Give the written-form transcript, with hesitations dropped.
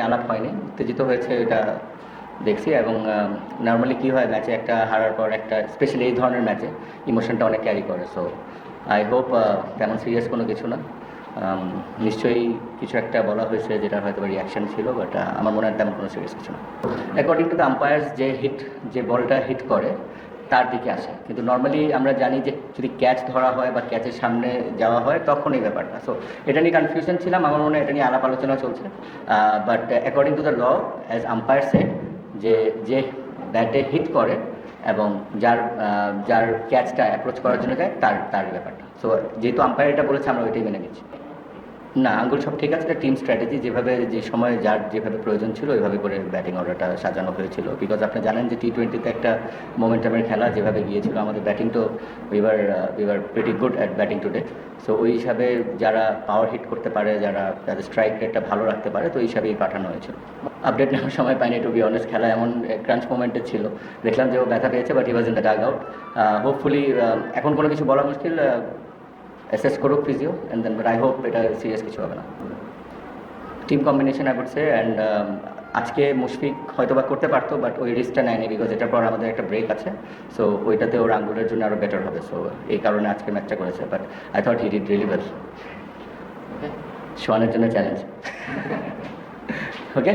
আলাপ হয়নি, উত্তেজিত হয়েছে এটা দেখছি। এবং নর্মালি কী হয় ম্যাচে একটা হারার পর একটা স্পেশালি এই ধরনের ম্যাচে ইমোশনটা অনেক ক্যারি করে। সো আই হোপ তেমন সিরিয়াস কোনো কিছু না। নিশ্চয়ই কিছু একটা বলা হয়েছে যেটা হয়তো রিয়াকশান ছিল, বাট আমার মনে হয় তেমন কোনো সিরিয়াস কিছু না। অ্যাকর্ডিং টু দ্য আম্পায়ার্স যে বলটা হিট করে তার দিকে আসে, কিন্তু নর্মালি আমরা জানি যে যদি ক্যাচ ধরা হয় বা ক্যাচের সামনে যাওয়া হয় তখন এই ব্যাপারটা। সো এটা নিয়ে কনফিউশন ছিলাম, আমার মনে হয় এটা নিয়ে আলাপ আলোচনা চলছে। But according to the law as umpire said যে ব্যাটে হিট করে এবং যার ক্যাচটা অ্যাপ্রোচ করার জন্য যায় তার ব্যাপারটা। সো যেহেতু আম্পায়ার এটা বলেছে আমরা ওইটাই মেনে নিচ্ছি। না, আঙ্গুল সব ঠিক আছে, এটা টিম স্ট্র্যাটেজি, যেভাবে যে সময় যার যেভাবে প্রয়োজন ছিল ওইভাবে করে ব্যাটিং অর্ডারটা সাজানো হয়েছিল। বিকজ আপনি জানেন যে টি-20তে একটা মোমেন্টামের খেলা যেভাবে গিয়েছিল, আমাদের ব্যাটিং তো weaver pretty good at batting today. So ওই হিসাবে যারা পাওয়ার হিট করতে পারে, যাদের স্ট্রাইক রেটটা ভালো রাখতে পারে, তো ওই হিসাবেই পাঠানো হয়েছিল। আপডেট নেওয়ার সময় পাইনি, টু বি অনেস্ট। খেলা এমন ক্রাঞ্চ মোমেন্টে ছিল, দেখলাম যে ও ব্যথা পেয়েছে, but he was in the dugout. Hopefully এখন কোনো কিছু বলা মুশকিল, অ্যাসেস করুক physio and then, but I hope এটা সিরিয়াস কিছু হবে না। Team combination I would say, and আজকে মুশফিক হয়তো বা করতে পারতো, বাট ওই রিস্কটা নেয়নি, বিকজ এটার পর আমাদের একটা ব্রেক আছে। সো ওইটাতে ওর আঙ্গুলের জন্য আরও বেটার হবে। সো এই কারণে আজকে ম্যাচটা করেছে, but I thought he did really well. সোয়ানের জন্য চ্যালেঞ্জ। ওকে।